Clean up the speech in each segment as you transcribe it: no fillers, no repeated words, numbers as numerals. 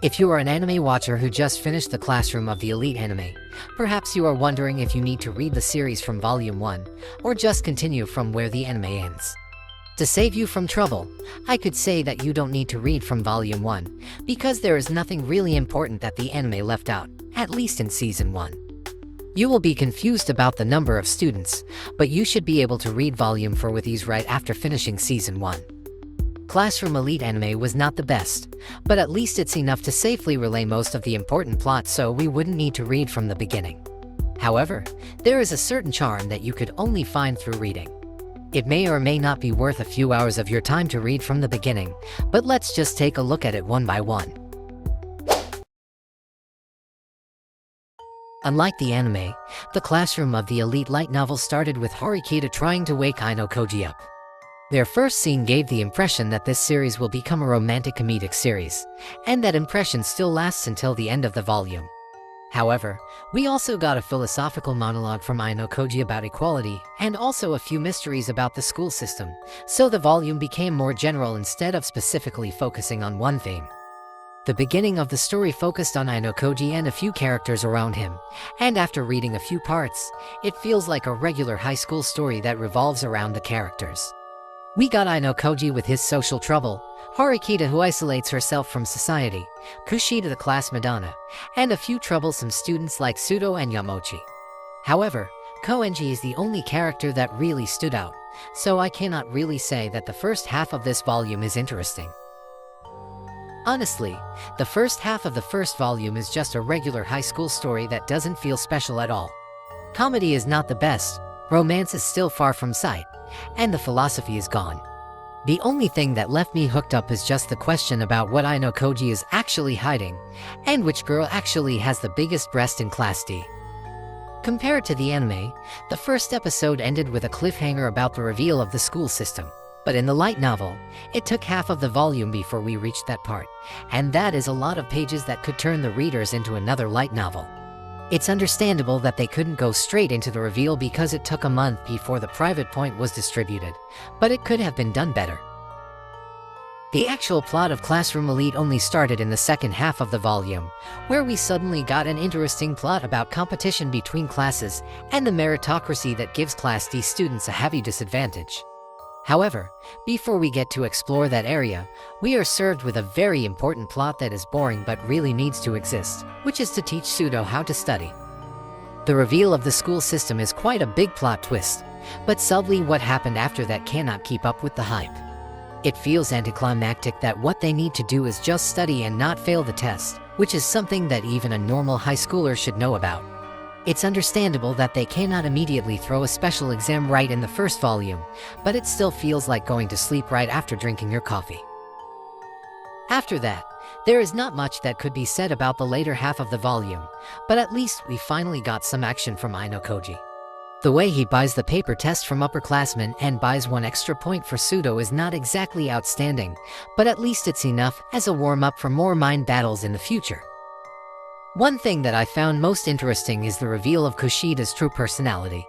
If you are an anime watcher who just finished the Classroom of the Elite anime, perhaps you are wondering if you need to read the series from Volume 1, or just continue from where the anime ends. To save you from trouble, I could say that you don't need to read from Volume 1, because there is nothing really important that the anime left out, at least in Season 1. You will be confused about the number of students, but you should be able to read Volume 4 with ease right after finishing Season 1. Classroom Elite anime was not the best, but at least it's enough to safely relay most of the important plot, so we wouldn't need to read from the beginning. However, there is a certain charm that you could only find through reading. It may or may not be worth a few hours of your time to read from the beginning, but let's just take a look at it one by one. Unlike the anime, the Classroom of the Elite light novel started with Horikita trying to wake Ayanokoji up. Their first scene gave the impression that this series will become a romantic comedic series, and that impression still lasts until the end of the volume. However, we also got a philosophical monologue from Ayanokoji about equality, and also a few mysteries about the school system, so the volume became more general instead of specifically focusing on one theme. The beginning of the story focused on Ayanokoji and a few characters around him, and after reading a few parts, it feels like a regular high school story that revolves around the characters. We got Ayanokoji with his social trouble, Horikita who isolates herself from society, Kushida the class Madonna, and a few troublesome students like Sudo and Yamochi. However, Koenji is the only character that really stood out, so I cannot really say that the first half of this volume is interesting. Honestly, the first half of the first volume is just a regular high school story that doesn't feel special at all. Comedy is not the best, romance is still far from sight, and the philosophy is gone. The only thing that left me hooked up is just the question about what Ayanokoji is actually hiding, and which girl actually has the biggest breast in Class D. Compared to the anime, the first episode ended with a cliffhanger about the reveal of the school system, but in the light novel, it took half of the volume before we reached that part, and that is a lot of pages that could turn the readers into another light novel. It's understandable that they couldn't go straight into the reveal because it took a month before the private point was distributed, but it could have been done better. The actual plot of Classroom Elite only started in the second half of the volume, where we suddenly got an interesting plot about competition between classes and the meritocracy that gives Class D students a heavy disadvantage. However, before we get to explore that area, we are served with a very important plot that is boring but really needs to exist, which is to teach Sudo how to study. The reveal of the school system is quite a big plot twist, but sadly what happened after that cannot keep up with the hype. It feels anticlimactic that what they need to do is just study and not fail the test, which is something that even a normal high schooler should know about. It's understandable that they cannot immediately throw a special exam right in the first volume, but it still feels like going to sleep right after drinking your coffee. After that, there is not much that could be said about the later half of the volume, but at least we finally got some action from Ayanokoji. The way he buys the paper test from upperclassmen and buys one extra point for Sudo is not exactly outstanding, but at least it's enough as a warm-up for more mind battles in the future. One thing that I found most interesting is the reveal of Kushida's true personality.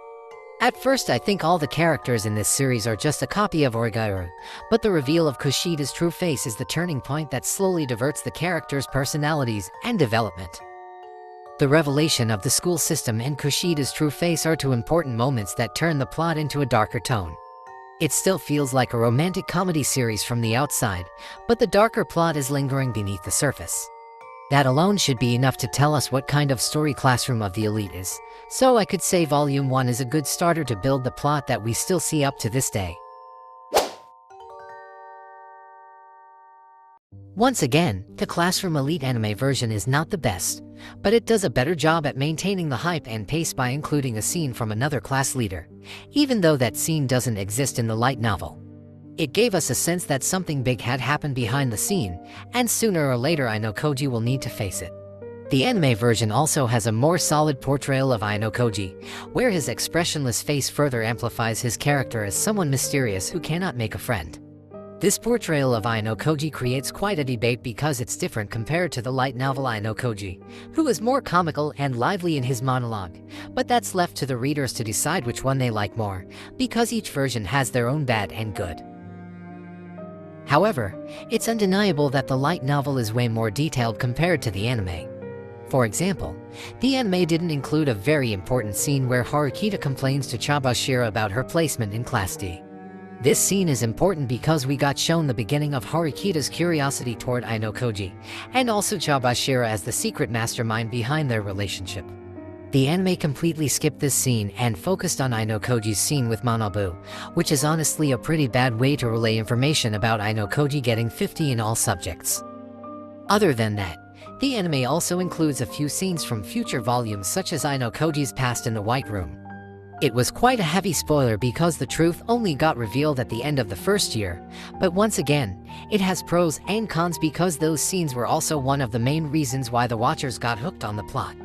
At first I think all the characters in this series are just a copy of Origairu, but the reveal of Kushida's true face is the turning point that slowly diverts the characters' personalities and development. The revelation of the school system and Kushida's true face are two important moments that turn the plot into a darker tone. It still feels like a romantic comedy series from the outside, but the darker plot is lingering beneath the surface. That alone should be enough to tell us what kind of story Classroom of the Elite is, so I could say Volume 1 is a good starter to build the plot that we still see up to this day. Once again, the Classroom Elite anime version is not the best, but it does a better job at maintaining the hype and pace by including a scene from another class leader, even though that scene doesn't exist in the light novel. It gave us a sense that something big had happened behind the scene, and sooner or later Ayanokoji will need to face it. The anime version also has a more solid portrayal of Ayanokoji, where his expressionless face further amplifies his character as someone mysterious who cannot make a friend. This portrayal of Ayanokoji creates quite a debate because it's different compared to the light novel Ayanokoji, who is more comical and lively in his monologue, but that's left to the readers to decide which one they like more, because each version has their own bad and good. However, it's undeniable that the light novel is way more detailed compared to the anime. For example, the anime didn't include a very important scene where Harukita complains to Chabashira about her placement in Class D. This scene is important because we got shown the beginning of Harukita's curiosity toward Ayanokoji, and also Chabashira as the secret mastermind behind their relationship. The anime completely skipped this scene and focused on Ayanokoji's scene with Manabu, which is honestly a pretty bad way to relay information about Ayanokoji getting 50 in all subjects. Other than that, the anime also includes a few scenes from future volumes such as Ayanokoji's past in the White Room. It was quite a heavy spoiler because the truth only got revealed at the end of the first year, but once again, it has pros and cons because those scenes were also one of the main reasons why the watchers got hooked on the plot.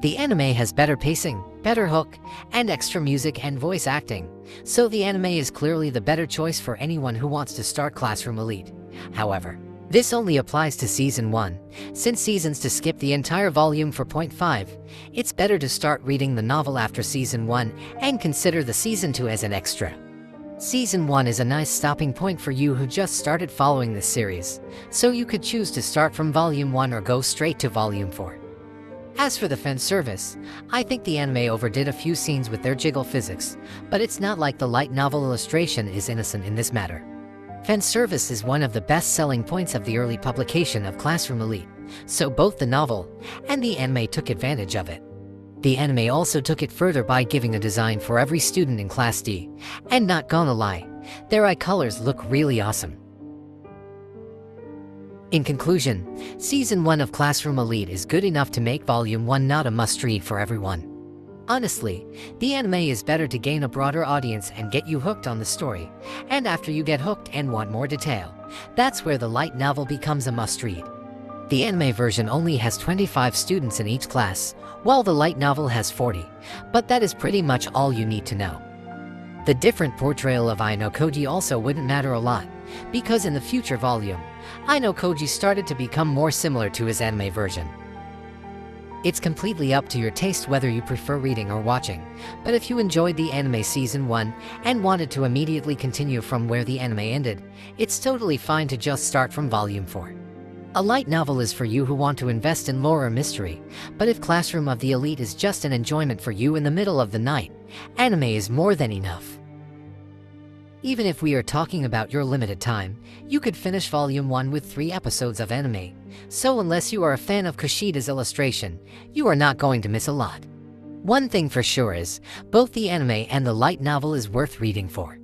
The anime has better pacing, better hook, and extra music and voice acting, so the anime is clearly the better choice for anyone who wants to start Classroom Elite. However, this only applies to Season 1. Since seasons to skip the entire volume for point 5, it's better to start reading the novel after Season 1 and consider the Season 2 as an extra. Season 1 is a nice stopping point for you who just started following this series, so you could choose to start from Volume 1 or go straight to Volume 4. As for the fan service, I think the anime overdid a few scenes with their jiggle physics, but it's not like the light novel illustration is innocent in this matter. Fan service is one of the best selling points of the early publication of Classroom Elite, so both the novel and the anime took advantage of it. The anime also took it further by giving a design for every student in Class D, and not gonna lie, their eye colors look really awesome. In conclusion, Season 1 of Classroom Elite is good enough to make Volume 1 not a must-read for everyone. Honestly, the anime is better to gain a broader audience and get you hooked on the story, and after you get hooked and want more detail, that's where the light novel becomes a must-read. The anime version only has 25 students in each class, while the light novel has 40, but that is pretty much all you need to know. The different portrayal of Ayanokoji also wouldn't matter a lot, because in the future volume, Ayanokoji started to become more similar to his anime version. It's completely up to your taste whether you prefer reading or watching, but if you enjoyed the anime Season 1 and wanted to immediately continue from where the anime ended, it's totally fine to just start from Volume 4. A light novel is for you who want to invest in lore or mystery, but if Classroom of the Elite is just an enjoyment for you in the middle of the night, anime is more than enough. Even if we are talking about your limited time, you could finish Volume 1 with 3 episodes of anime, so unless you are a fan of Kushida's illustration, you are not going to miss a lot. One thing for sure is, both the anime and the light novel is worth reading for.